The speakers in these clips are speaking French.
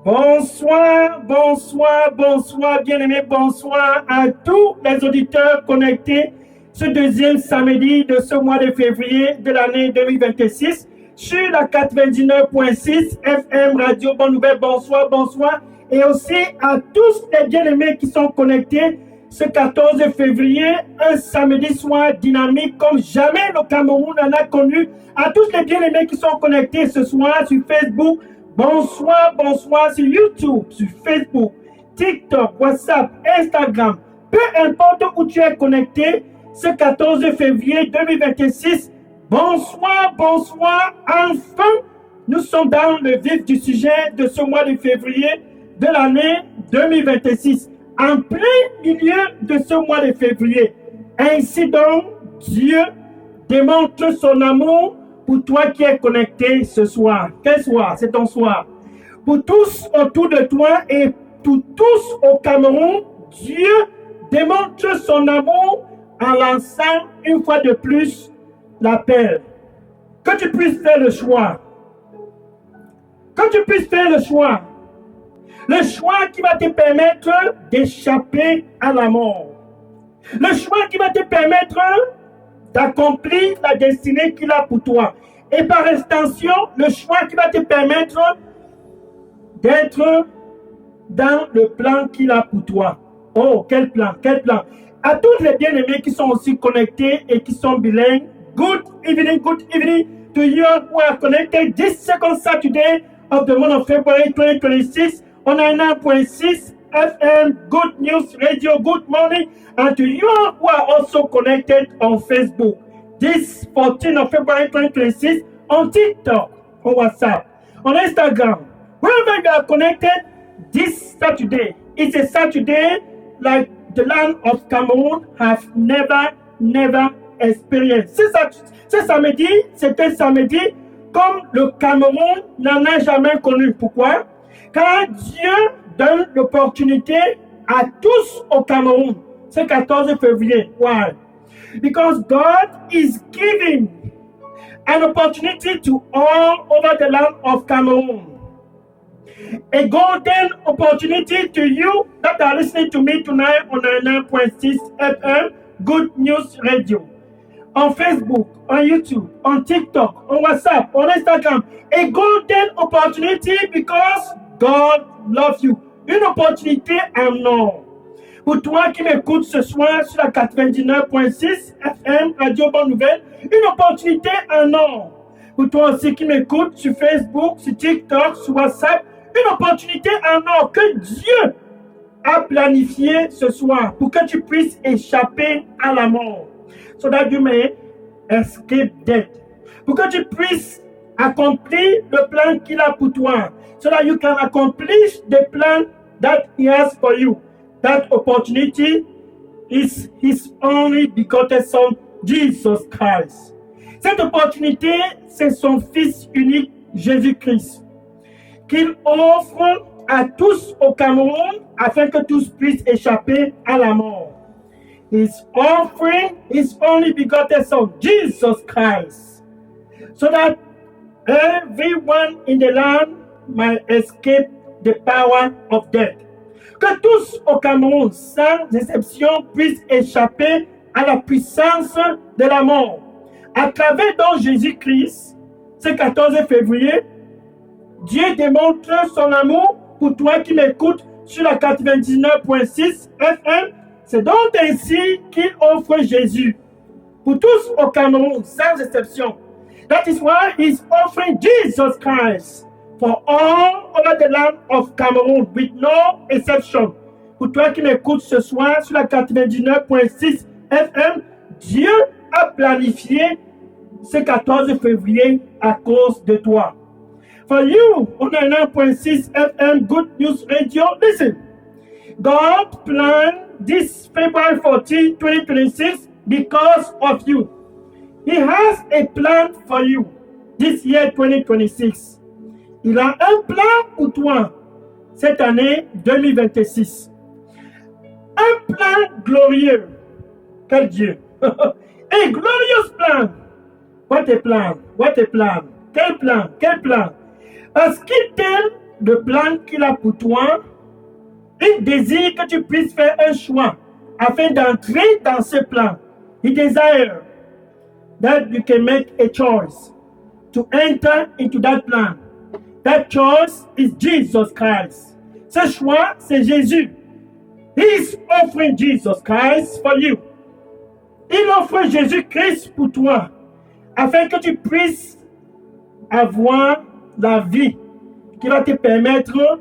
Bonsoir, bonsoir, bonsoir, bien-aimés, bonsoir à tous les auditeurs connectés ce deuxième samedi de ce mois de février de l'année 2026 sur la 99.6 FM Radio Bonne Nouvelle. Bonsoir, bonsoir. Et aussi à tous les bien-aimés qui sont connectés ce 14 février, un samedi soir dynamique comme jamais le Cameroun en a connu. À tous les bien-aimés qui sont connectés ce soir sur Facebook, bonsoir, bonsoir sur YouTube, sur Facebook, TikTok, WhatsApp, Instagram. Peu importe où tu es connecté, ce 14 février 2026, bonsoir, bonsoir. Enfin, nous sommes dans le vif du sujet de ce mois de février de l'année 2026. En plein milieu de ce mois de février. Ainsi donc, Dieu démontre son amour pour toi qui es connecté ce soir. Quel soir? C'est ton soir. Pour tous autour de toi et pour tous au Cameroun, Dieu démontre son amour en lançant une fois de plus l'appel. Que tu puisses faire le choix. Que tu puisses faire le choix. Le choix qui va te permettre d'échapper à la mort. Le choix qui va te permettre d'accomplir la destinée qu'il a pour toi. Et par extension, le choix qui va te permettre d'être dans le plan qu'il a pour toi. Oh, quel plan, quel plan. À tous les bien-aimés qui sont aussi connectés et qui sont bilingues, good evening to you who are connected this second Saturday of the month of February 2026. On a 9.6 FM, Good News Radio, good morning. And to you who are also connected on Facebook. This 14th of February 2026, on TikTok, on WhatsApp, on Instagram. Wherever you are connected, this Saturday, it's a Saturday like the land of Cameroon have never experienced. Ce samedi, c'est un samedi comme le Cameroun n'en a jamais connu. Pourquoi? Car Dieu donne l'opportunité à tous au Cameroun. C'est 14 février. Why? Because God is giving an opportunity to all over the land of Cameroon. A golden opportunity to you that are listening to me tonight on 99.6 FM, Good News Radio. On Facebook, on YouTube, on TikTok, on WhatsApp, on Instagram. A golden opportunity because God loves you. Une opportunité en or. Pour toi qui m'écoutes ce soir sur la 99.6 FM Radio Bonne Nouvelle, une opportunité en or. Pour toi aussi qui m'écoutes sur Facebook, sur TikTok, sur WhatsApp, une opportunité en or que Dieu a planifié ce soir pour que tu puisses échapper à la mort. So that you may escape death. Pour que tu puisses accomplir le plan qu'il a pour toi. So that you can accomplish the plan that he has for you. That opportunity is his only begotten Son, Jesus Christ. Cette opportunité, c'est son Fils unique, Jésus-Christ, qu'il offre à tous au Cameroun afin que tous puissent échapper à la mort. He's offering his only begotten Son, Jesus Christ, so that everyone in the land might escape the power of death. Que tous au Cameroun, sans exception, puissent échapper à la puissance de la mort. À travers donc Jésus-Christ, ce 14 février, Dieu démontre son amour pour toi qui m'écoutes sur la 99.6 FM. C'est donc ainsi qu'il offre Jésus pour tous au Cameroun, sans exception. That is why he's offering Jesus Christ for all over the land of Cameroon, with no exception. Pour toi qui m'écoutes ce soir sur la 99.6 FM, Dieu a planifié ce 14 février à cause de toi. For you, on 99.6 FM, Good News Radio, listen. God planned this February 14, 2026 because of you. He has a plan for you this year 2026. Il a un plan pour toi cette année 2026. Un plan glorieux. Quel Dieu. A glorious plan. What a plan. What a plan. Quel plan. Quel plan. Parce qu'il t'aime le plan qu'il a pour toi, il désire que tu puisses faire un choix afin d'entrer dans ce plan. He desires that you can make a choice to enter into that plan. That choice is Jesus Christ. Ce choix, c'est Jésus. He is offering Jesus Christ for you. Il offre Jésus-Christ pour toi, afin que tu puisses avoir la vie qui va te permettre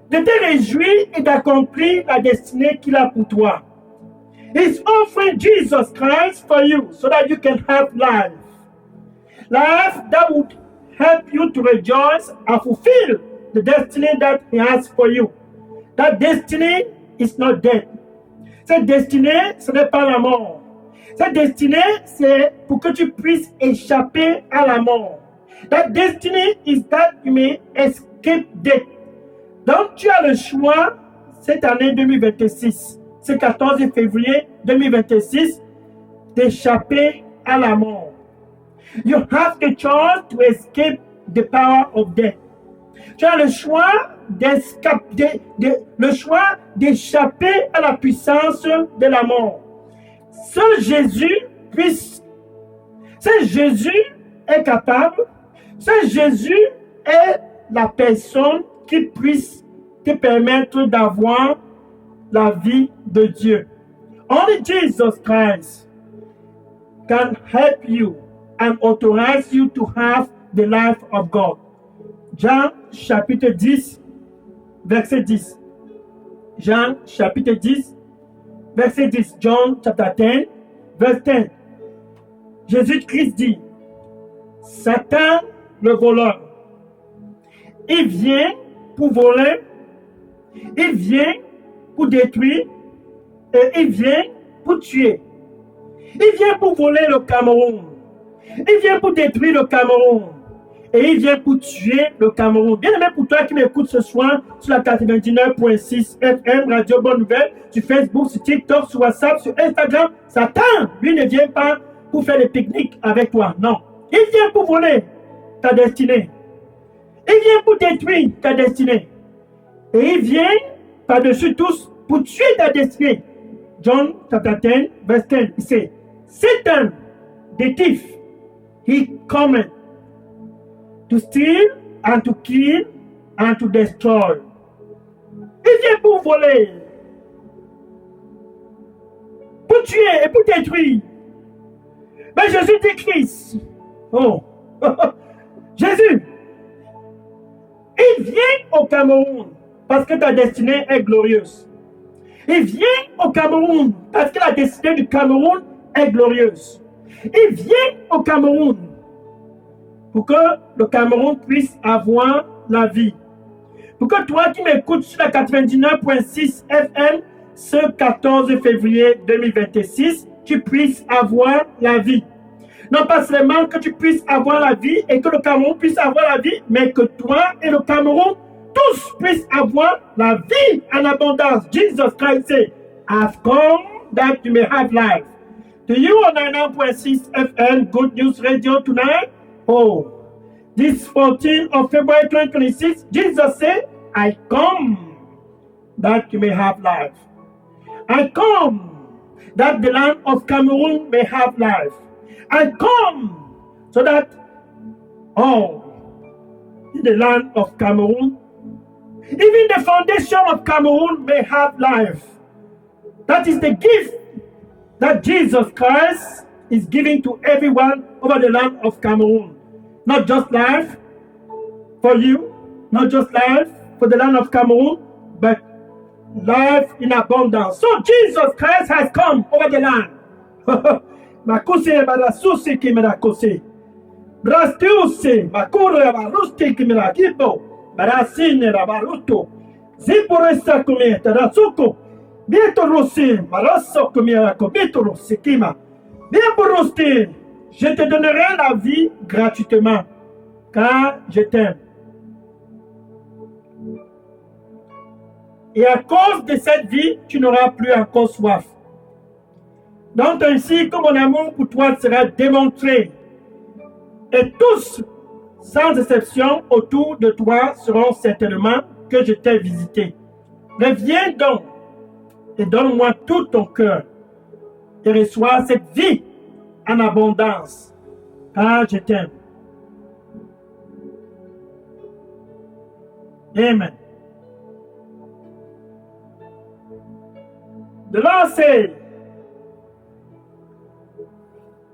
de te réjouir et d'accomplir la destinée qu'il a pour toi. He's offering Jesus Christ for you so that you can have life. Life that would help you to rejoice and fulfill the destiny that He has for you. That destiny is not death. Cette destinée, ce n'est pas la mort. Cette destinée, c'est pour que tu puisses échapper à la mort. That destiny is that you may escape death. Donc, tu as le choix cette année 2026, ce 14 février 2026, d'échapper à la mort. You have the choice to escape the power of death. Tu as le choix d'échapper à la puissance de la mort. Seul Jésus est capable, seul Jésus est la personne qui puisse te permettre d'avoir la vie de Dieu. Only Jesus Christ can help you and authorize you to have the life of God. Jean chapitre 10, verset 10. Jean chapitre 10, verset 10. John chapter 10, verset 10. Jésus-Christ dit, Satan, le voleur, il vient pour voler, il vient pour détruire et il vient pour tuer. Il vient pour voler le Cameroun. Il vient pour détruire le Cameroun. Et il vient pour tuer le Cameroun. Bien aimé pour toi qui m'écoutes ce soir sur la 99.6 FM, Radio Bonne Nouvelle, sur Facebook, sur TikTok, sur WhatsApp, sur Instagram, Satan, lui ne vient pas pour faire des pique-niques avec toi. Non. Il vient pour voler ta destinée. Il vient pour détruire ta destinée. Et il vient par-dessus tous pour tuer ta destinée. John chapter 10, verse 10, il dit, Satan, the thief, he cometh to steal and to kill and to destroy. Il vient pour voler, pour tuer et pour détruire. Mais Jésus dit Christ. Oh, Jésus, il vient au Cameroun parce que ta destinée est glorieuse. Il vient au Cameroun parce que la destinée du Cameroun est glorieuse. Il vient au Cameroun pour que le Cameroun puisse avoir la vie. Pour que toi qui m'écoutes sur la 99.6 FM ce 14 février 2026, tu puisses avoir la vie. Non pas seulement que tu puisses avoir la vie et que le Cameroun puisse avoir la vie, mais que toi et le Cameroun tous puissent avoir la vie en abondance. Jesus Christ said, I've come that you may have life. To you on 99.6 FM Good News Radio tonight, oh, this 14th of February 2026, Jesus said, I come that you may have life. I come that the land of Cameroon may have life. I come so that all in the land of Cameroon, even the foundation of Cameroon may have life. That is the gift that Jesus Christ is giving to everyone over the land of Cameroon. Not just life for you, not just life for the land of Cameroon, but life in abundance. So Jesus Christ has come over the land. Makuse barasusi kimerakose. Brastiuse makure barusti kimerakibo. Barasine rabaruto. Ziporesa kumie tarasuko. Bieto rossi marasso kumirako. Bieto rossi kima. Bieto rosti. Je te donnerai la vie gratuitement, car je t'aime. Et à cause de cette vie, tu n'auras plus encore soif. Donc ainsi que mon amour pour toi sera démontré. Et tous sans exception autour de toi seront certainement que je t'ai visité. Reviens donc et donne-moi tout ton cœur et reçois cette vie en abondance, car je t'aime. Amen. The Lord said,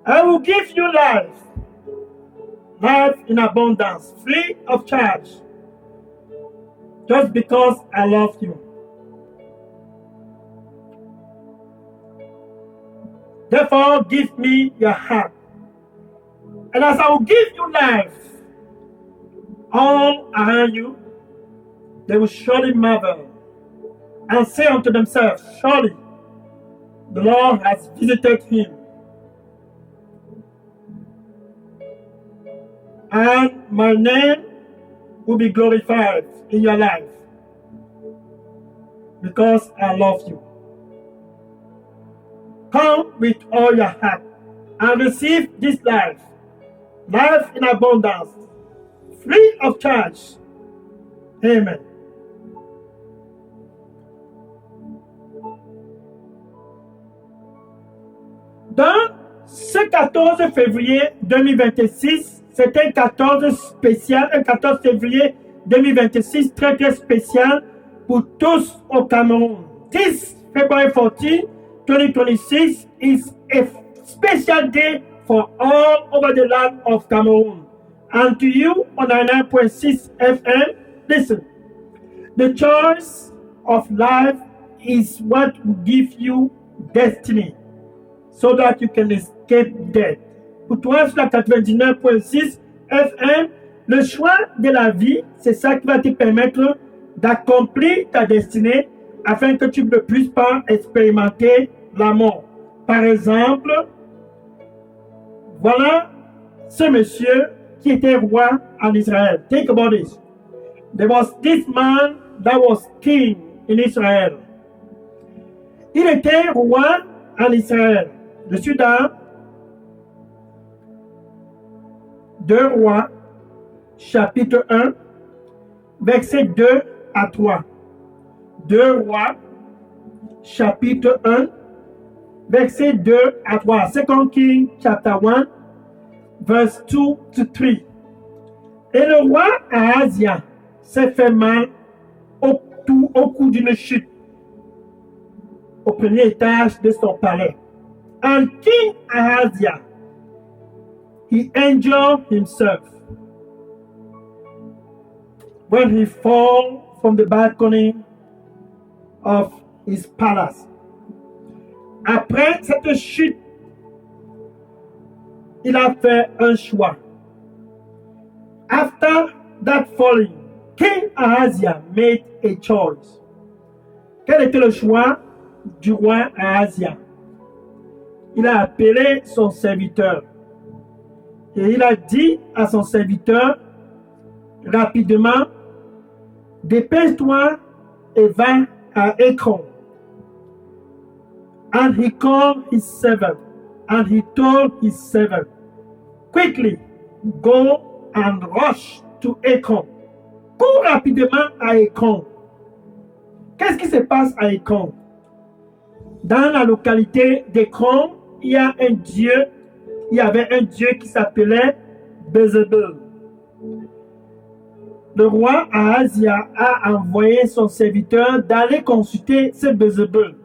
I will give you life, life in abundance, free of charge, just because I love you. Therefore, give me your heart. And as I will give you life, all around you, they will surely marvel and say unto themselves, surely the Lord has visited him. And my name will be glorified in your life because I love you. Come with all your heart and receive this life, life in abundance, free of charge. Amen. Dans ce 14 février 2026, c'est un 14 spécial, un 14 février 2026 très très spécial pour tous au Cameroun. 10 February 14, 2026 is a special day for all over the land of Cameroon. And to you on 99.6 FM, listen, the choice of life is what will give you destiny so that you can escape death. Pour toi, sur la 99.6 FM, le choix de la vie, c'est ça qui va te permettre d'accomplir ta destinée afin que tu ne puisses pas expérimenter la mort. Par exemple, voilà ce monsieur qui était roi en Israël. Think about this. There was this man that was king in Israel. Il était roi en Israël. Je suis dans 2 Rois, chapitre 1, versets 2 à 3. 2 Rois, chapitre 1, versets 2 à 3. 2 Kings, chapter 1, verse 2 to 3. Et le roi Ahazia s'est fait mal au cours d'une chute au premier étage de son palais. And King Ahazia, he injured himself when he fell from the balcony of his palace. Après cette chute, il a fait un choix. After that falling, King Ahazia made a choice. Quel était le choix du roi Ahazia? Il a appelé son serviteur et il a dit à son serviteur rapidement, dépêche-toi et va à Ekron. And he called his servant, and he told his servant, quickly go and rush to Ekron. Cours rapidement à Ekron. Qu'est-ce qui se passe à Ekron? Dans la localité d'Ekron, il y avait un dieu qui s'appelait Bézébul. Le roi Ahazia a envoyé son serviteur d'aller consulter ce Bézébul.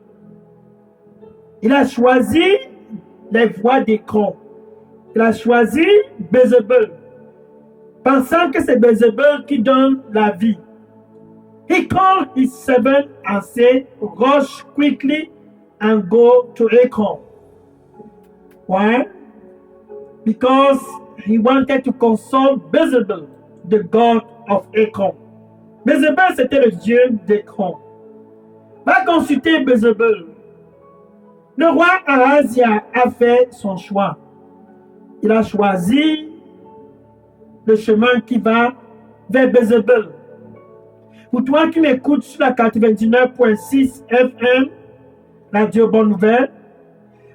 Il a choisi les voies d'Ekron. Il a choisi Bézébul, pensant que c'est Bézébul qui donne la vie. He called his servant and said, rush quickly and go to Ekron. Why? Because he wanted to consult Bézébul, the god of Ekron. Bézébul, c'était le dieu d'Ekron. Va consulter Bézébul. Le roi Ahazia a fait son choix. Il a choisi le chemin qui va vers Bézébul. Pour toi qui m'écoutes sur la 99.6 FM, Radio Bonne Nouvelle,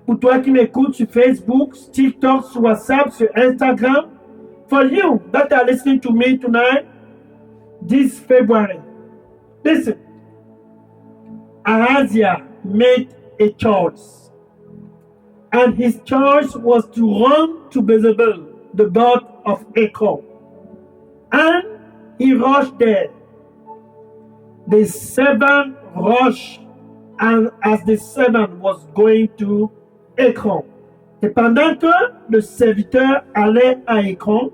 pour toi qui m'écoutes sur Facebook, sur TikTok, sur WhatsApp, sur Instagram, For you that are listening to me tonight, this February, listen, Ahaziah made a choice. And his choice was to run to Jezebel, the god of Ekron. And he rushed there. The servant rushed, and as the servant was going to Ekron. Et pendant que le serviteur allait à Ekron,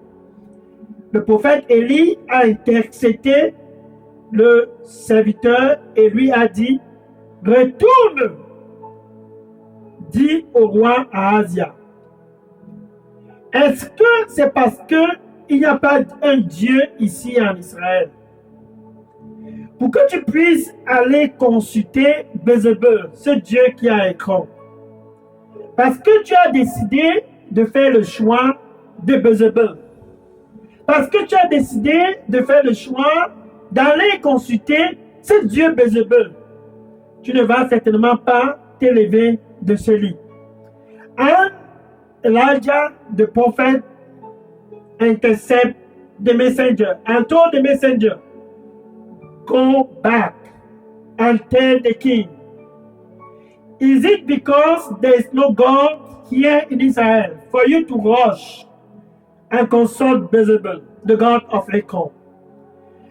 le prophète Élie a intercepté le serviteur et lui a dit, retourne, dit au roi Ahazia. Est-ce que c'est parce qu'il n'y a pas un Dieu ici en Israël? Pour que tu puisses aller consulter Jezebel, ce Dieu qui a Ekron. Parce que tu as décidé de faire le choix de Jezebel. Parce que tu as décidé de faire le choix d'aller consulter ce Dieu Jezebel. Tu ne vas certainement pas t'élever de ce lit. And Elijah, the prophet, intercept the messenger and told the messenger, go back and tell the king. Is it because there is no God here in Israel for you to rush and consult Jezebel, the god of Ekron?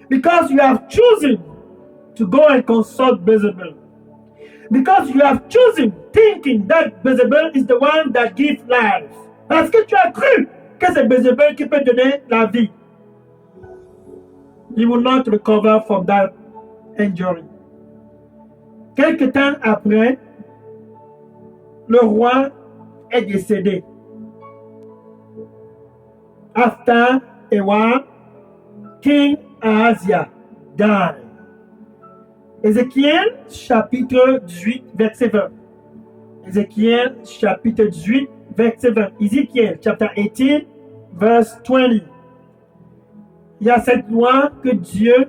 Because you have chosen to go and consult Jezebel. Because you have chosen thinking that Jezebel is the one that gives life. Parce que tu as cru que c'est Jezebel qui peut donner la vie. You will not recover from that injury. Quelque temps après, le roi est décédé. After a while, King Ahaziah died. Ézéchiel chapitre 18, verset 20. Ézéchiel chapitre 18, verset 20. Ézéchiel chapter 18, verse 20. Il y a cette loi que Dieu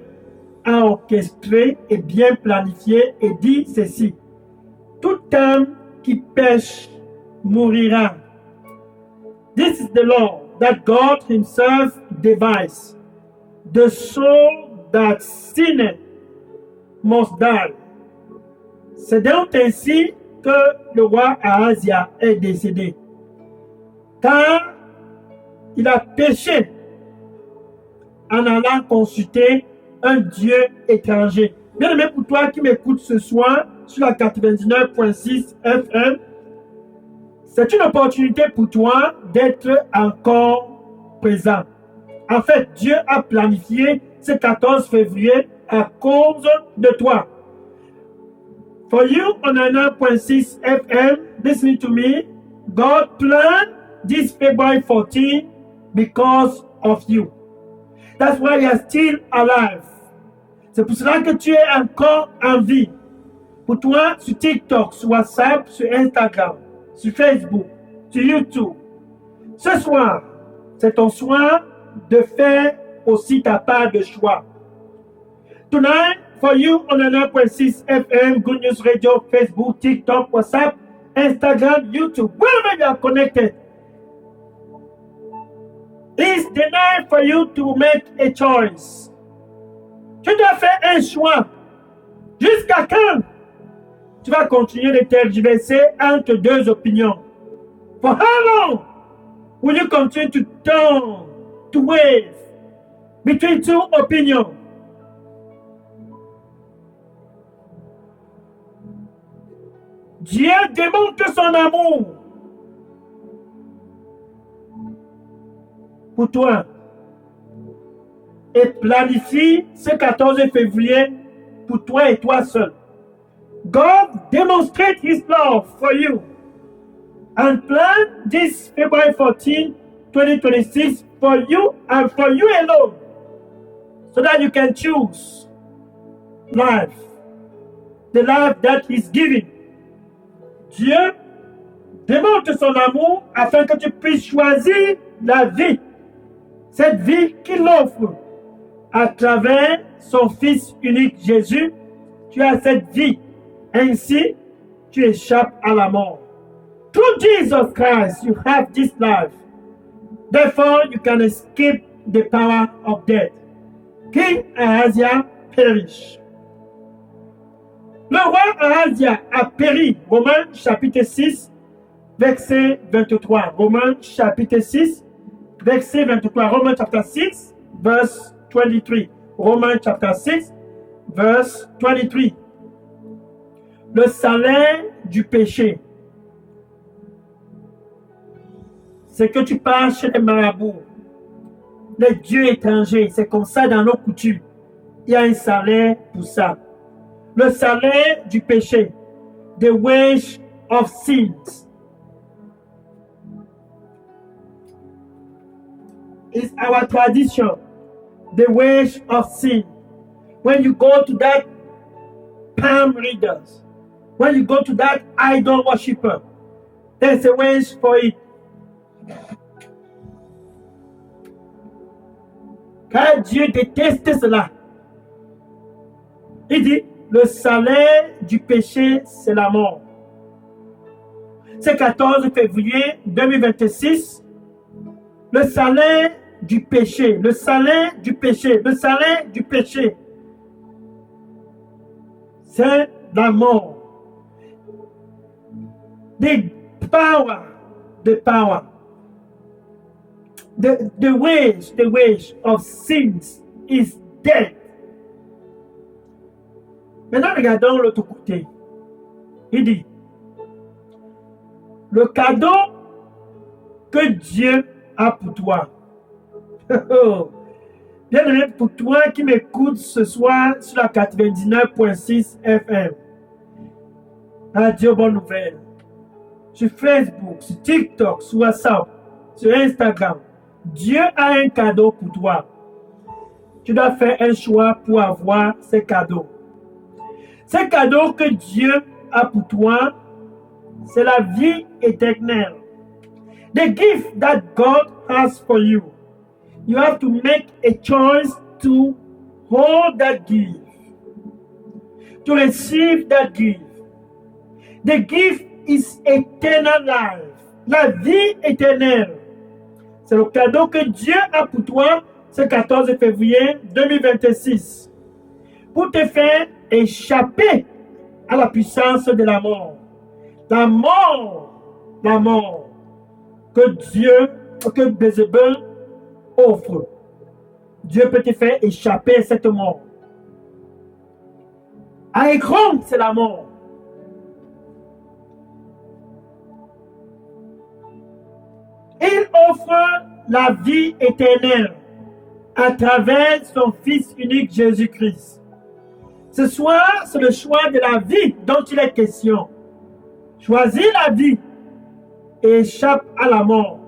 a orchestrée et bien planifiée et dit ceci. Tout homme qui pêche mourira. This is the law that God himself devised. The soul that sinneth must die. C'est donc ainsi que le roi Ahazia est décédé. Car il a péché en allant consulter un Dieu étranger. Bien aimé, pour toi qui m'écoutes ce soir sur la 99.6 FM, c'est une opportunité pour toi d'être encore présent. En fait, Dieu a planifié ce 14 février à cause de toi. For you on 99.6 FM, listening to me, God planned this February 14 because of you. That's why you are still alive. C'est pour cela que tu es encore en vie. Pour toi, sur TikTok, sur WhatsApp, sur Instagram, sur Facebook, sur YouTube. Ce soir, c'est ton soir de faire aussi ta part de choix. Tonight, for you on 9.6 FM, Good News Radio, Facebook, TikTok, WhatsApp, Instagram, YouTube, wherever you are connected, it's the night for you to make a choice. Tu dois faire un choix. Jusqu'à quand tu vas continuer de tergiverser entre deux opinions? For how long will you continue to turn, to wave between two opinions? Dieu démontre son amour pour toi et planifie ce 14 février pour toi et toi seul. God demonstrates his love for you and plan this February 14, 2026 for you and for you alone so that you can choose life, the life that he's giving. Dieu démontre son amour afin que tu puisses choisir la vie, cette vie qu'il offre à travers son Fils unique Jésus. Tu as cette vie, ainsi tu échappes à la mort. Through Jesus Christ, you have this life. Therefore, you can escape the power of death. King Ahazia périt. Le roi Ahazia a péri. Romains chapitre 6, verset 23. Romains chapitre 6, verset 23. Romains chapter 6, verse 23. Romains chapter 6, verse 23. Le salaire du péché. C'est que tu pars chez les marabouts, les dieux étrangers. C'est comme ça dans nos coutumes. Il y a un salaire pour ça. Le salaire du péché. The wage of sins. Is our tradition. The wage of sin. When you go to that palm readers, when you go to that idol worshiper, there's a wage for it. Car Dieu déteste cela. Il dit, le salaire du péché, c'est la mort. C'est 14 février 2026. Le salaire du péché, le salaire du péché, le salaire du péché, c'est la mort. The power. The wage of sins is death. Maintenant, regardons l'autre côté. Il dit, le cadeau que Dieu a pour toi. Bien-aimé, pour toi qui m'écoutes ce soir sur la 99.6 FM, Radio Bonne Nouvelle, sur Facebook, sur TikTok, sur WhatsApp, sur Instagram, Dieu a un cadeau pour toi. Tu dois faire un choix pour avoir ces cadeaux. Ces cadeaux que Dieu a pour toi, c'est la vie éternelle. The gift that God has for you. You have to make a choice to hold that gift, to receive that gift. The gift is eternal life. La vie éternelle. C'est le cadeau que Dieu a pour toi ce 14 février 2026. Pour te faire échapper à la puissance de la mort. La mort que Bézébel offre. Dieu peut te faire échapper à cette mort. À Écron, c'est la mort. Il offre la vie éternelle à travers son Fils unique Jésus-Christ. Ce soir, c'est le choix de la vie dont il est question. Choisis la vie et échappe à la mort.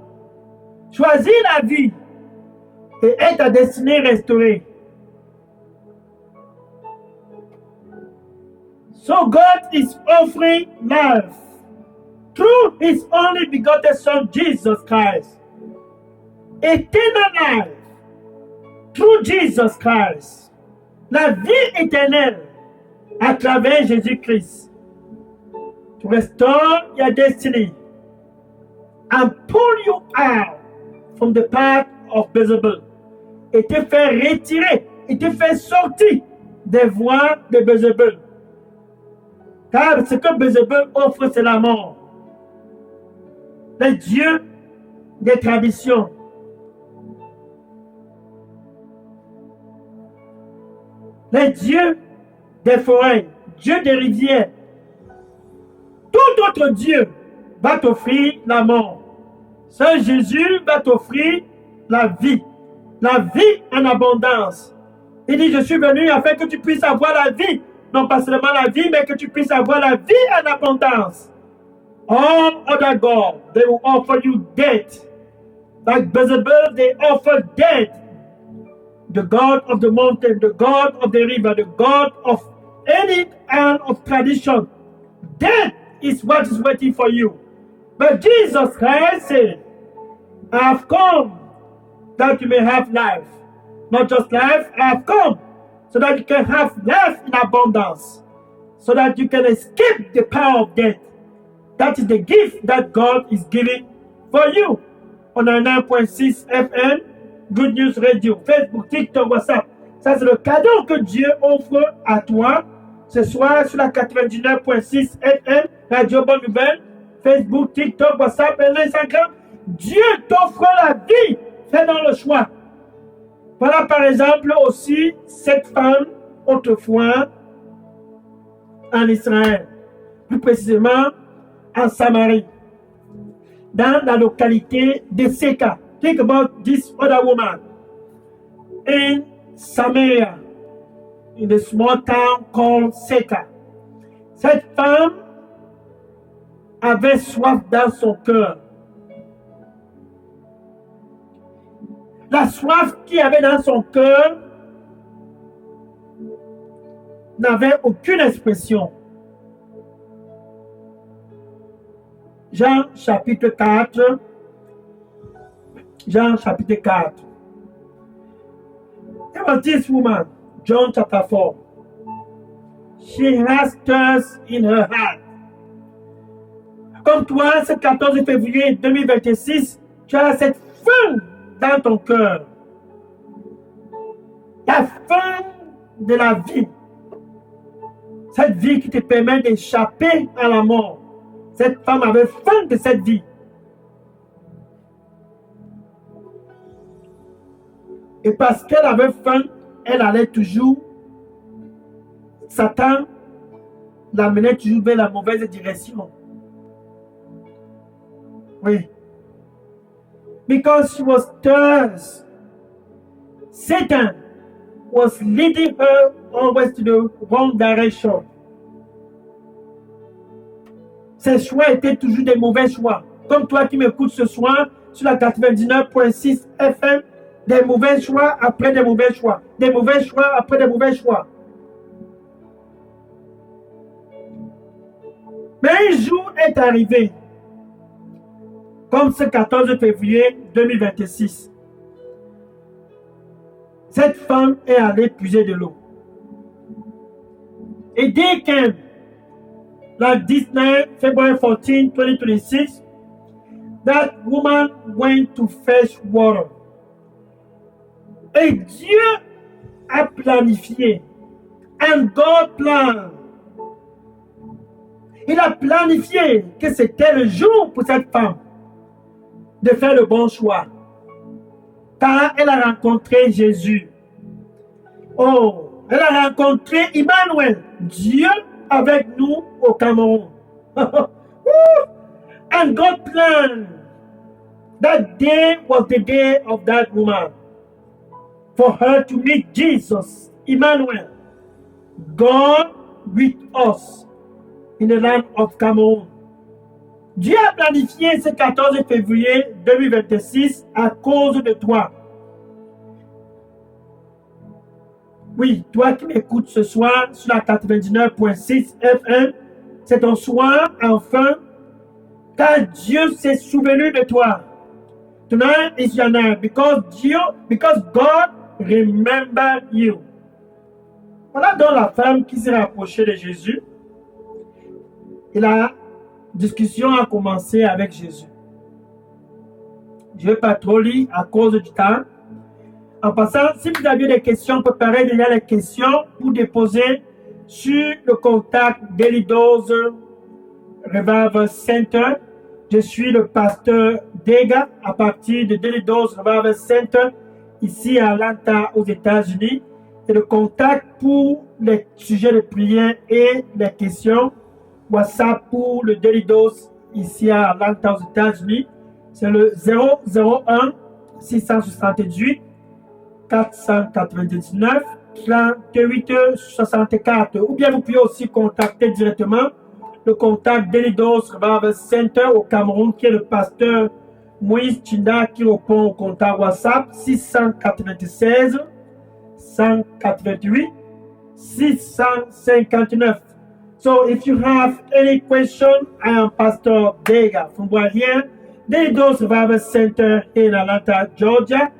Choisis la vie et est ta destinée restaurée. So God is offering life through His only begotten Son, Jesus Christ. Eternal life through Jesus Christ. La vie éternelle à travers Jésus-Christ. To restore your destiny and pull you out from the path of Bézébel. Et te faire retirer, et te faire sortir des voies de Bézébel. Car ce que Bézébel offre, c'est la mort. Les dieux des traditions. Les dieux des forêts, dieux des rivières. Tout autre Dieu va t'offrir la mort. Seul Jésus va t'offrir la vie en abondance. Il dit, je suis venu afin que tu puisses avoir la vie. Non pas seulement la vie, mais que tu puisses avoir la vie en abondance. All other gods, they will offer you death. Like Bézébel, they offer death. The God of the mountain, the God of the river, the God of any kind of tradition. Death is what is waiting for you. But Jesus Christ said, I have come that you may have life. Not just life, I have come so that you can have life in abundance. So that you can escape the power of death. That is the gift that God is giving for you. on a 9.6 FM, Good News Radio, Facebook, TikTok, WhatsApp. Ça, c'est le cadeau que Dieu offre à toi ce soir sur la 99.6 FM, Radio Bonne Nouvelle, Facebook, TikTok, WhatsApp et Instagram. Dieu t'offre la vie. Fais dans le choix. Voilà par exemple aussi cette femme autrefois en Israël, plus précisément en Samarie, dans la localité de Seka. Think about this other woman in Samaria, in a small town called Seka. Cette femme avait soif dans son cœur. La soif qu'il avait dans son cœur n'avait aucune expression. Jean chapitre 4. Jean chapitre 4. There was this woman, John chapter 4. She has thirst in her heart. Comme toi, ce 14 février 2026, tu as cette faim dans ton cœur. La faim de la vie. Cette vie qui te permet d'échapper à la mort. Cette femme avait faim de cette vie. Et parce qu'elle avait faim, elle allait toujours. Satan l'amenait toujours vers la mauvaise direction. Oui. Because she was thirsty, Satan was leading her always to the wrong direction. Ses choix étaient toujours des mauvais choix. Comme toi qui m'écoutes ce soir sur la 99.6 FM, des mauvais choix après des mauvais choix. Des mauvais choix après des mauvais choix. Mais un jour est arrivé, comme ce 14 février 2026. Cette femme est allée puiser de l'eau. Et dès que la 19 February 14, 2026, that woman went to fetch water. Et Dieu a planifié. And God planned. Il a planifié que c'était le jour pour cette femme de faire le bon choix. Car elle a rencontré Jésus. Oh, elle a rencontré Emmanuel, Dieu avec nous au Cameroun. And God planned. That day was the day of that woman. For her to meet Jesus, Emmanuel, God with us in the land of Cameroon. Dieu a planifié ce 14 février 2026 à cause de toi. Oui, toi qui m'écoutes ce soir sur la 99.6 FM, c'est ton soir enfin, car Dieu s'est souvenu de toi. Tonight is your night because God remembered you. Voilà donc la femme qui s'est rapprochée de Jésus. Et la discussion a commencé avec Jésus. Je ne vais pas trop lire à cause du temps. En passant, si vous avez des questions, préparez déjà les questions pour déposer sur le contact d'Elidos Revival Center. Je suis le pasteur Dega à partir de Delidos Revival Center ici à Atlanta aux États-Unis. Et le contact pour les sujets de prière et les questions, WhatsApp pour le Delidos ici à Atlanta aux États-Unis, c'est le 001 678 499 38 64. Ou bien vous pouvez aussi contacter directement le contact d'Elidos Revival Center au Cameroun, qui est le pasteur Moïse Chinda, qui répond au contact WhatsApp 696 188 659. So if you have any question, I am Pastor Dega from Guardian, Delidos Revival Center in Atlanta, Georgia.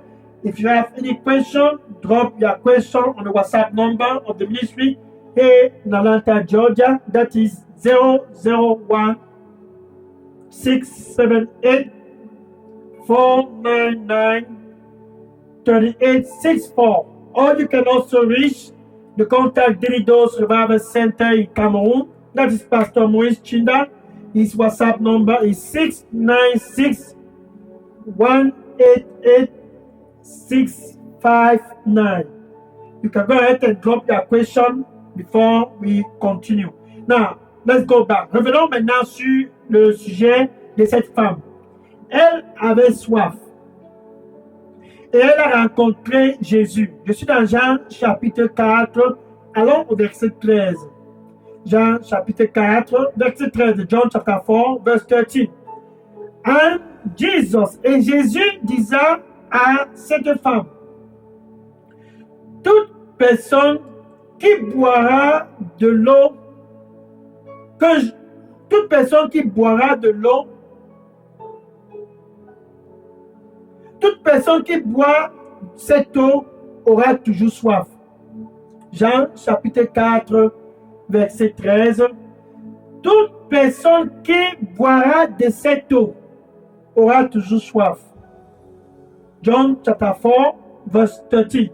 If you have any question, drop your question on the WhatsApp number of the ministry here in Atlanta, Georgia. That is 001 678 499-3864. Or you can also reach the contact Daily Dose Revival Center in Cameroon. That is Pastor Maurice Chinda. His WhatsApp number is 696-188-659. You can go ahead and drop your question before we continue. Now, let's go back. Revenons maintenant sur le sujet de cette femme. Elle avait soif. Et elle a rencontré Jésus. Je suis dans Jean chapitre 4. Allons au verset 13. Jean chapitre 4, verset 13. John chapter 4, verse 13. And Jesus, et Jésus disait à cette femme, toute personne qui boira de l'eau, toute personne qui boira de l'eau, toute personne qui boit cette eau aura toujours soif. Jean chapitre 4, verset 13. Toute personne qui boira de cette eau aura toujours soif. John chapter 4, verse 13.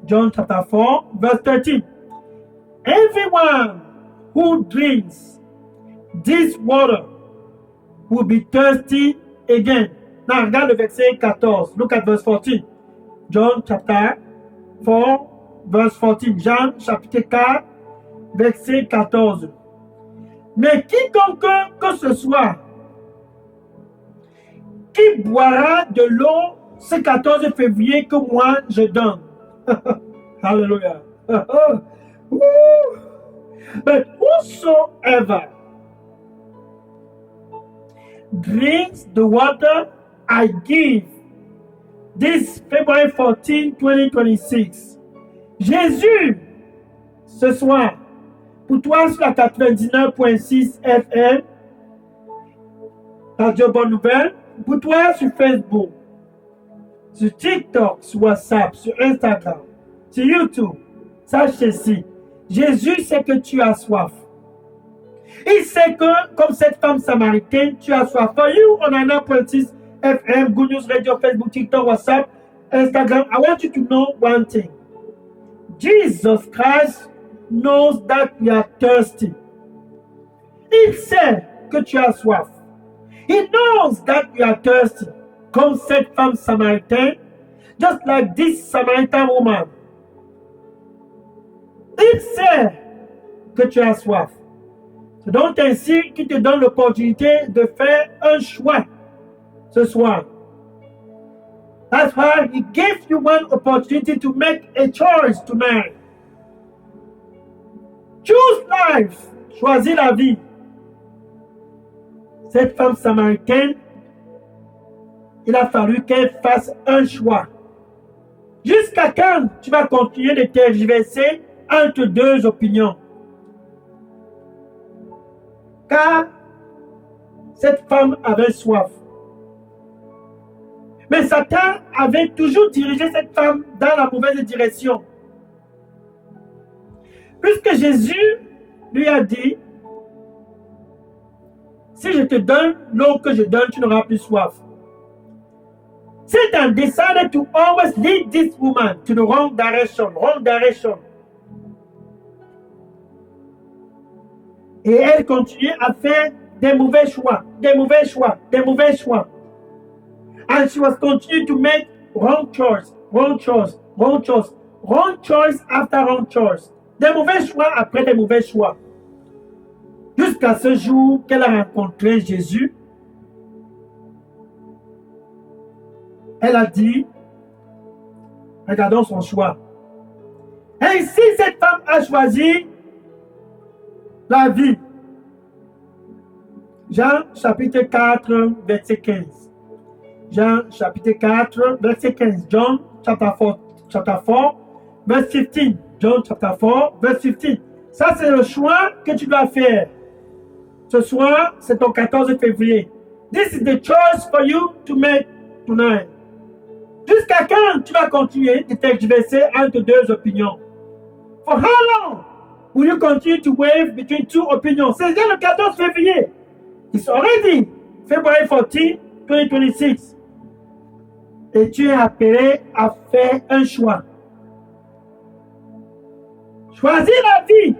John chapter 4, verse 13. Everyone who drinks this water will be thirsty again. Now, regarde le verset 14. Look at verse 14. John chapter 4, verse 14. Jean chapitre 4, verset 14. Mais quiconque que ce soit qui boira de l'eau ce 14 février que moi je donne. Hallelujah. But whosoever drinks the water I give this February 14, 2026. Jésus, ce soir, pour toi sur la 99.6 FM, Radio Bonne Nouvelle, pour toi sur Facebook, sur TikTok, sur WhatsApp, sur Instagram, sur YouTube, sache ceci, Jésus sait que tu as soif. Il sait que, comme cette femme samaritaine, tu as soif. For you on 99.6 FM, Good News Radio, Facebook, TikTok, WhatsApp, Instagram, I want you to know one thing. Jesus Christ knows that you are thirsty. Il sait que tu as soif. He knows that you are thirsty. Comme cette femme samaritaine, just like this Samaritan woman. Il sait que tu as soif. C'est donc ainsi qu'il te donne l'opportunité de faire un choix ce soir. That's why he gave you one opportunity to make a choice tonight. Choose life. Choisis la vie. Cette femme samaritaine, il a fallu qu'elle fasse un choix. Jusqu'à quand tu vas continuer de tergiverser entre deux opinions? Car cette femme avait soif. Mais Satan avait toujours dirigé cette femme dans la mauvaise direction. Puisque Jésus lui a dit, si je te donne l'eau que je donne, tu n'auras plus soif. Satan decided to always lead this woman to the wrong direction, Et elle continuait à faire des mauvais choix. And she was continuing to make wrong choice after wrong choice. Des mauvais choix après des mauvais choix. Jusqu'à ce jour qu'elle a rencontré Jésus, elle a dit, regardons son choix. Ainsi, cette femme a choisi la vie. Jean chapitre 4, verset 15. Jean chapitre 4, verset 15. John chapter 4, verse 15. John chapter 4, verse 15. Ça, c'est le choix que tu dois faire. Ce soir, c'est ton 14 février. This is the choice for you to make tonight. Jusqu'à quand tu vas continuer de tergiverser entre deux opinions? For how long will you continue to wave between two opinions? C'est déjà le 14 février. It's already February 14, 2026. Et tu es appelé à faire un choix. Choisis la vie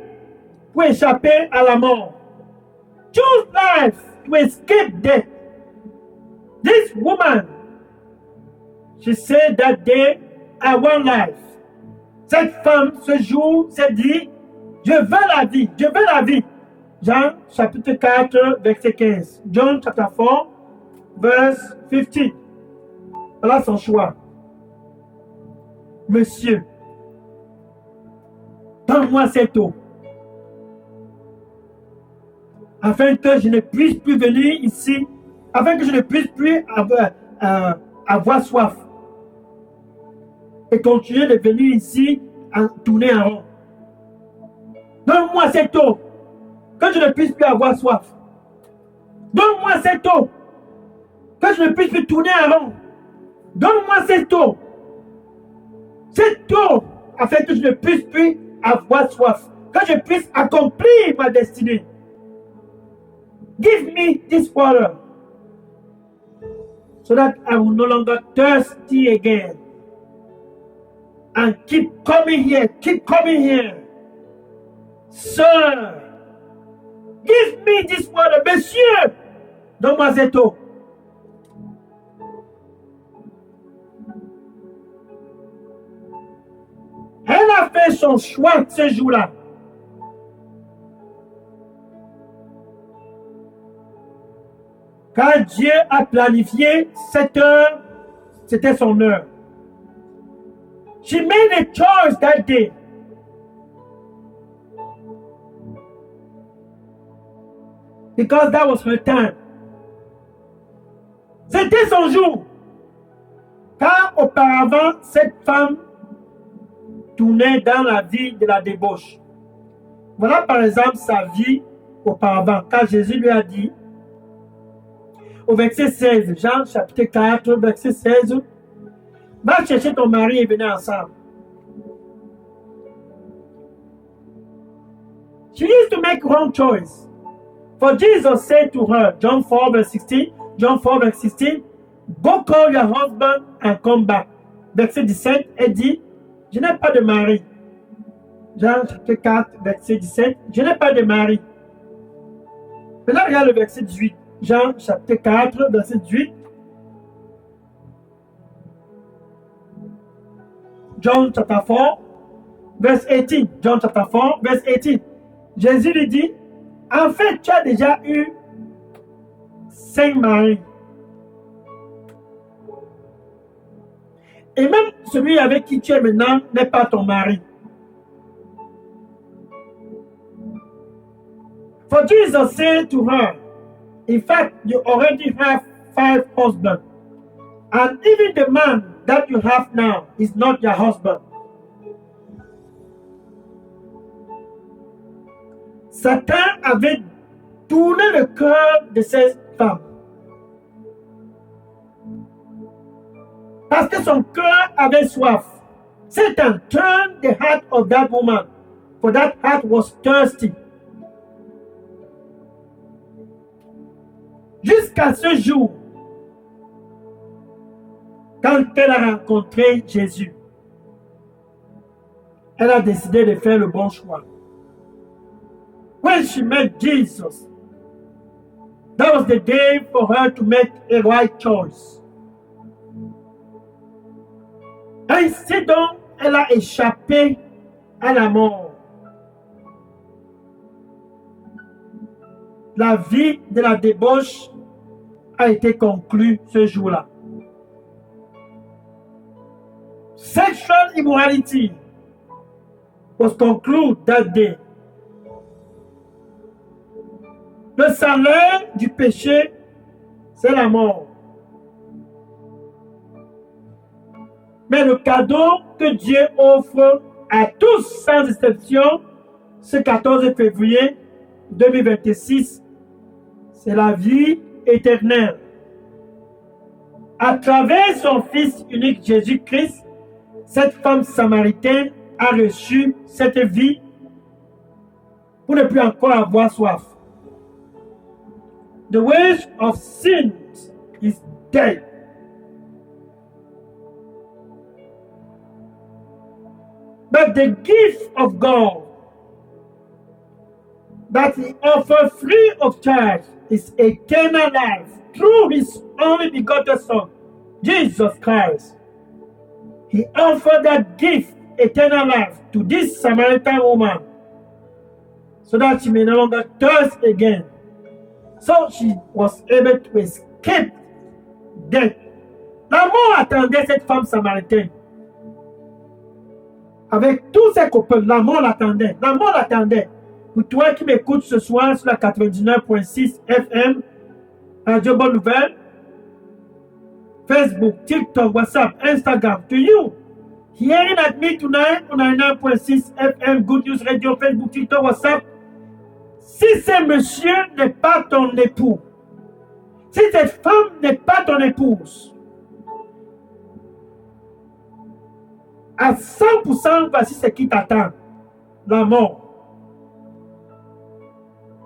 pour échapper à la mort. Choose life to escape death. This woman, she said that day, I want life. Cette femme, ce jour, s'est dit, je veux la vie, je veux la vie. Jean chapitre 4, verset 15. John chapter 4, verse 15. Voilà son choix. Monsieur, donne-moi cette eau, afin que je ne puisse plus venir ici, afin que je ne puisse plus avoir soif et continuer de venir ici en tourner en rond. Donne-moi cette eau, que je ne puisse plus avoir soif. Donne-moi cette eau, que je ne puisse plus tourner en rond. Donne-moi cette eau, afin que je ne puisse plus avoir soif, que je puisse accomplir ma destinée. Give me this water, so that I will no longer thirsty again. And keep coming here, Sir, give me this water. Monsieur, donne-moi cette eau. Elle a fait son choix ce jour-là. Quand Dieu a planifié cette heure, c'était son heure. She made a choice that day. Because that was her time. C'était son jour. Car auparavant, cette femme tournait dans la vie de la débauche. Voilà par exemple sa vie auparavant, quand Jésus lui a dit, au verset 16, Jean chapitre 4, verset 16, va chercher ton mari et venez ensemble. She used to make wrong choice. For Jesus said to her, John 4, verse 16, go call your husband and come back. Verset 17, elle dit, je n'ai pas de mari. Jean chapitre 4, verset 17, je n'ai pas de mari. Maintenant, regarde le verset 18. Jean chapitre 4, verset 18. John chapter 4, verse 18. John chapter 4, verse 18. Jésus lui dit, en fait, tu as déjà eu 5 maris. Et même celui avec qui tu es maintenant n'est pas ton mari. For Jesus said to her, in fact, you already have 5 husbands. And even the man that you have now is not your husband. Satan avait tourné le cœur de cette femme. Parce que son cœur avait soif. Satan turned the heart of that woman, for that heart was thirsty. Jusqu'à ce jour, quand elle a rencontré Jésus, elle a décidé de faire le bon choix. When she met Jesus, that was the day for her to make a right choice. Ainsi donc, elle a échappé à la mort. La vie de la débauche a été conclue ce jour-là. Sexual immorality was concluded that day. Le salaire du péché, c'est la mort. Mais le cadeau que Dieu offre à tous sans exception, ce 14 février 2026, c'est la vie éternelle. À travers son Fils unique Jésus-Christ, cette femme samaritaine a reçu cette vie pour ne plus encore avoir soif. The wage of sin is death. But the gift of God that he offers free of charge is eternal life through his only begotten Son, Jesus Christ. He offered that gift, eternal life, to this Samaritan woman so that she may no longer thirst again. So she was able to escape death. La mort attendait cette femme samaritaine. Avec tous ses copains, la mort l'attendait. La mort l'attendait. Pour toi qui m'écoutes ce soir sur la 99.6 FM, Radio Bonne Nouvelle, Facebook, TikTok, WhatsApp, Instagram, to you, hearing at me tonight on 99.6 FM, Good News Radio, Facebook, TikTok, WhatsApp, si ce monsieur n'est pas ton époux, si cette femme n'est pas ton épouse, à 100%, voici ce qui t'attend, la mort.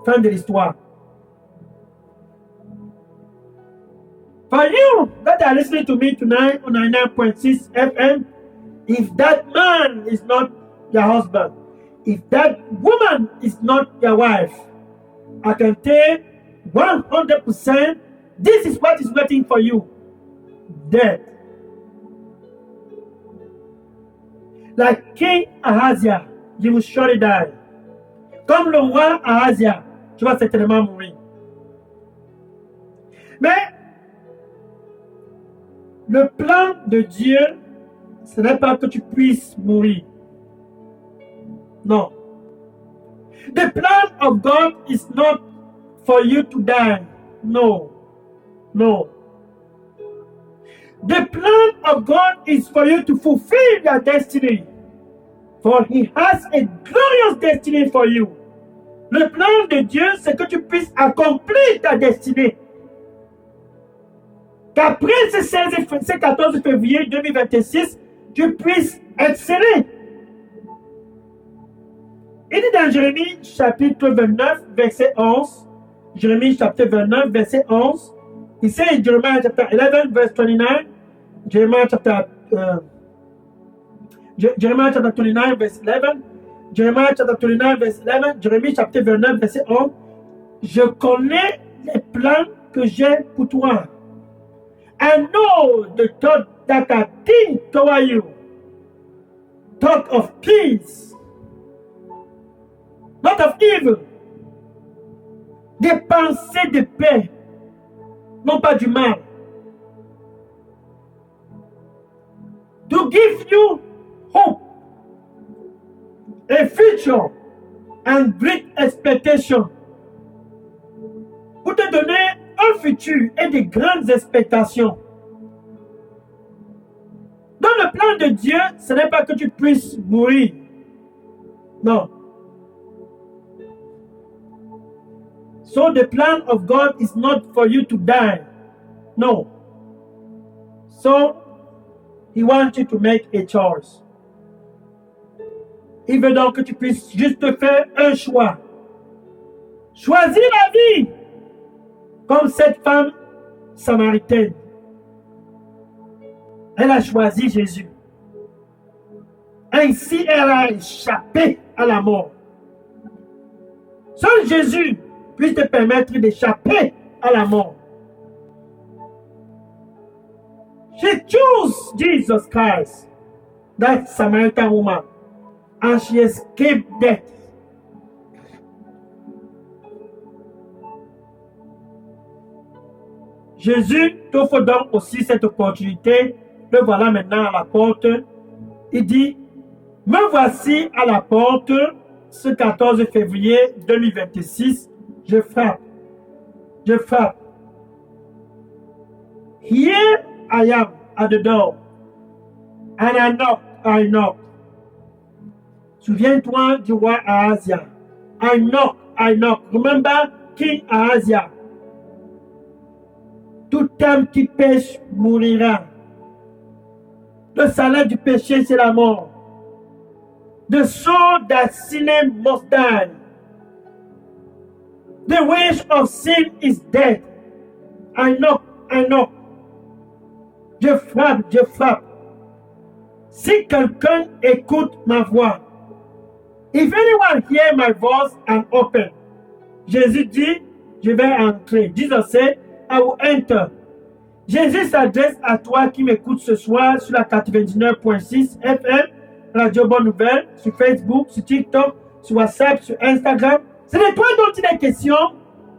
Fin de l'histoire. For you that are listening to me tonight on 99.6 FM, if that man is not your husband, if that woman is not your wife, I can tell 100% this is what is waiting for you. Death. Like King Ahazia, you will surely die. Comme le roi Ahazia, tu vas certainement mourir. Mais le plan de Dieu, ce n'est pas que tu puisses mourir. Non. The plan of God is not for you to die. No. No. The plan of God is for you to fulfill your destiny. For He has a glorious destiny for you. Le plan de Dieu, c'est que tu puisses accomplir ta destinée. Qu'après ce 14 février 2026, tu puisses exceller. Il dit dans Jérémie chapitre 29, verset 11, Jérémie chapitre 29, verset 11, he says in Jeremiah chapter 11, verse 29, Jeremiah chapter 29, verse 11, Jeremiah chapter 29, verse 11, Jérémie chapitre 29, verset 11, je connais les plans que j'ai pour toi. I know the thought that I think toward you. Thought of peace, not of evil. Des pensées de paix, non pas du mal. To give you hope, a future and great expectation. Pour te donner un futur et de grandes expectations. Dans le plan de Dieu, ce n'est pas que tu puisses mourir. Non. So the plan of God is not for you to die. No. So He wants you to make a choice. Il veut donc que tu puisses juste faire un choix. Choisis la vie. Comme cette femme samaritaine. Elle a choisi Jésus. Ainsi, elle a échappé à la mort. Seul Jésus puisse te permettre d'échapper à la mort. She chose Jesus Christ, that Samaritan woman, and she escaped death. Jésus t'offre donc aussi cette opportunité. Le voilà maintenant à la porte. Il dit, me voici à la porte ce 14 février 2026. Je frappe. Je frappe. Here I am at the door. And I knock. Souviens-toi du roi Ahazia. I knock. Remember King Ahazia. Tout homme qui pêche mourira. Le salaire du péché, c'est la mort. The soul that sinneth must die. The wage of sin is death. I knock. Je frappe. Si quelqu'un écoute ma voix, if anyone hear my voice and open, Jésus dit, je vais entrer. Jesus said, I will enter. Jésus s'adresse à toi qui m'écoutes ce soir sur la 99.6 FM, Radio Bonne Nouvelle, sur Facebook, sur TikTok, sur WhatsApp, sur Instagram. C'est de toi dont il est question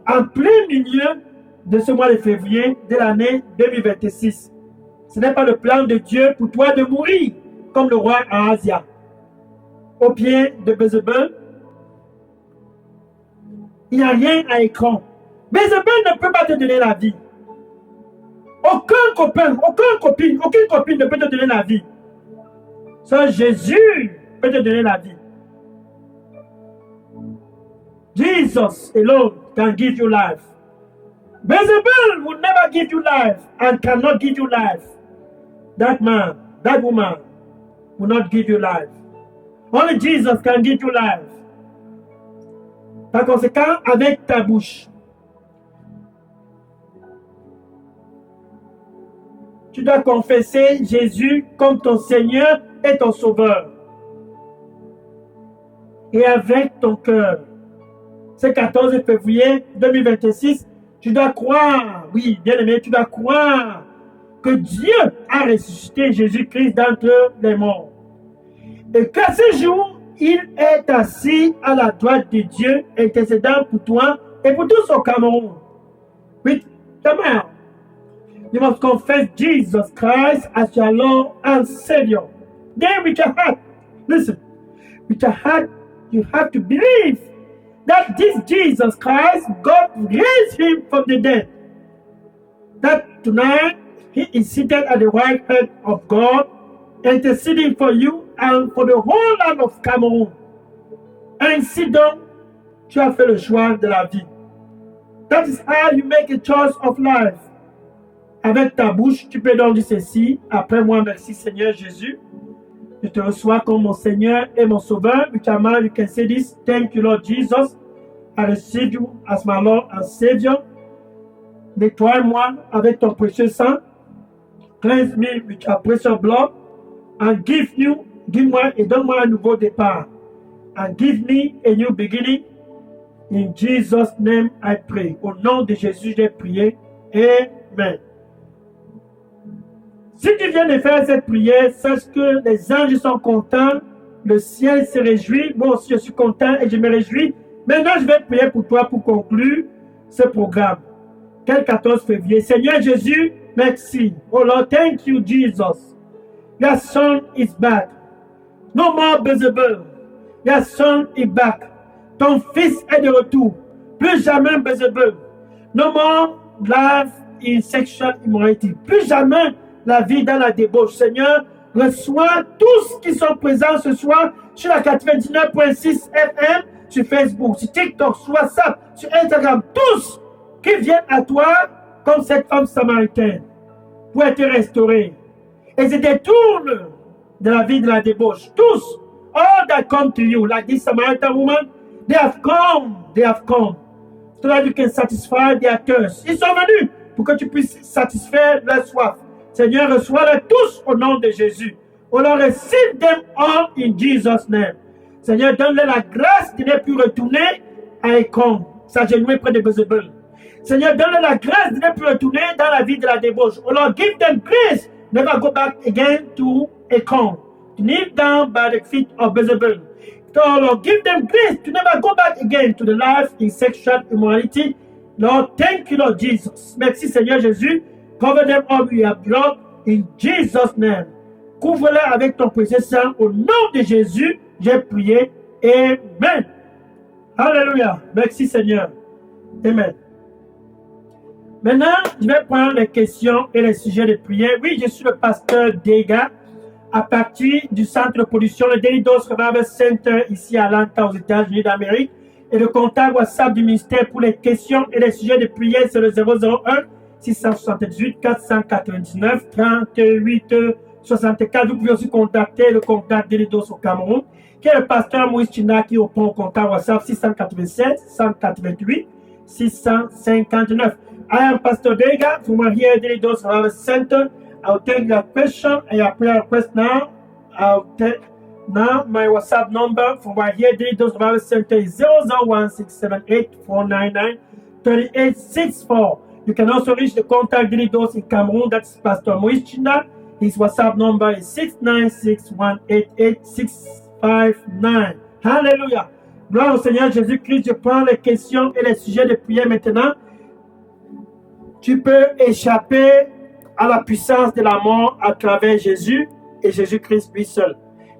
en plein milieu de ce mois de février de l'année 2026. Ce n'est pas le plan de Dieu pour toi de mourir comme le roi Ahazia. Au pied de Bézébel, il n'y a rien à écran. Bézébel ne peut pas te donner la vie. Aucun copain, aucune copine ne peut te donner la vie. Seul Jésus peut te donner la vie. Jesus alone can give you life. Beelzebul will never give you life and cannot give you life. That man, that woman will not give you life. Only Jesus can give you life. Par conséquent, avec ta bouche, tu dois confesser Jésus comme ton Seigneur et ton Sauveur. Et avec ton cœur, ce 14 février 2026, tu dois croire, oui, bien-aimé, tu dois croire que Dieu a ressuscité Jésus-Christ d'entre les morts. Et qu'à ce jour, il est assis à la droite de Dieu, intercédant pour toi et pour tous au Cameroun. With the mouth, you must confess Jesus Christ as your Lord and Savior. Then with your heart, listen, with your heart, you have to believe that this Jesus Christ, God raised him from the dead. That tonight, he is seated at the right hand of God, interceding for you and for the whole land of Cameroun. Ainsi donc, tu as fait le choix de la vie. That is how you make a choice of life. Avec ta bouche, tu peux donc dire ceci. Après moi, merci Seigneur Jésus. Je te reçois comme mon Seigneur et mon Sauveur. With your mouth, you can say this. Thank you, Lord Jesus. I receive you as my Lord and Savior. Nettoie-moi avec ton précieux sang. Cleanse me with your precious blood. And give-moi et donne-moi un nouveau départ. And give me a new beginning. In Jesus' name I pray. Au nom de Jésus, j'ai prié. Amen. Si tu viens de faire cette prière, sache que les anges sont contents, le ciel se réjouit, moi aussi je suis content et je me réjouis. Maintenant, je vais prier pour toi pour conclure ce programme. Quel 14 février? Seigneur Jésus, merci. Oh Lord, thank you, Jesus. Your son is back. No more Beelzebul. Your son is back. Ton fils est de retour. Plus jamais Beelzebul. No more life in sexual immorality. Plus jamais la vie dans la débauche. Seigneur, reçois tous qui sont présents ce soir sur la 99.6 FM, sur Facebook, sur TikTok, sur WhatsApp, sur Instagram. Tous qui viennent à toi comme cette femme samaritaine pour être restaurés. Et se détournent de la vie de la débauche. Tous, all that come to you, like this Samaritan woman, they have come, so that you can satisfy their thirst. Ils sont venus pour que tu puisses satisfaire leur soif. Seigneur, reçois-les tous au nom de Jésus. Oh Lord, receive them all in Jesus' name. Seigneur, donne-leur la grâce de ne plus retourner à Écom, s'agenouiller près de Beelzebul. Seigneur, donne-leur la grâce de ne plus retourner dans la vie de la débauche. Oh Lord, give them grace, never go back again to Écom, to kneel down by the feet of Beelzebul. Oh Lord, give them grace to never go back again to the life in sexual immorality. Lord, thank you, Lord Jesus. Merci, Seigneur Jésus. Cover them all with your blood in Jesus' name. Couvre-les avec ton précieux sang. Au nom de Jésus, j'ai prié. Amen. Alléluia. Merci, Seigneur. Amen. Maintenant, je vais prendre les questions et les sujets de prière. Oui, je suis le pasteur Dega, à partir du centre de production, le Daily Dose Revival Center, ici à Atlanta, aux États-Unis d'Amérique. Et le contact WhatsApp du ministère pour les questions et les sujets de prière, c'est le 001 678 499 38 64. Vous pouvez aussi contacter le contact Daily Dose au Cameroun, qui est le pasteur Moïse China, qui répond au contact WhatsApp 687 188 659. I am Pastor Dega from here at Daily Dose Revival Center. I'll take your question and your prayer request now. Now, my WhatsApp number for right here, Delidos Bible Center is 001-678-499-3864. You can also reach the contact Delidos in Cameroon. That's Pastor Moïse Chinda. His WhatsApp number is 696188659. Hallelujah. Gloire au Seigneur Jésus-Christ. Je prends les questions et les sujets de prière maintenant. Tu peux échapper à la puissance de la mort à travers Jésus et Jésus-Christ lui seul.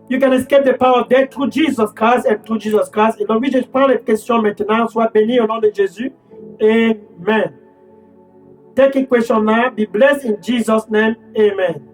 You can escape the power of death through Jesus Christ and through Jesus Christ. Et donc, oui, je prends les questions maintenant. Sois béni au nom de Jésus. Amen. Take a question now. Be blessed in Jesus' name. Amen.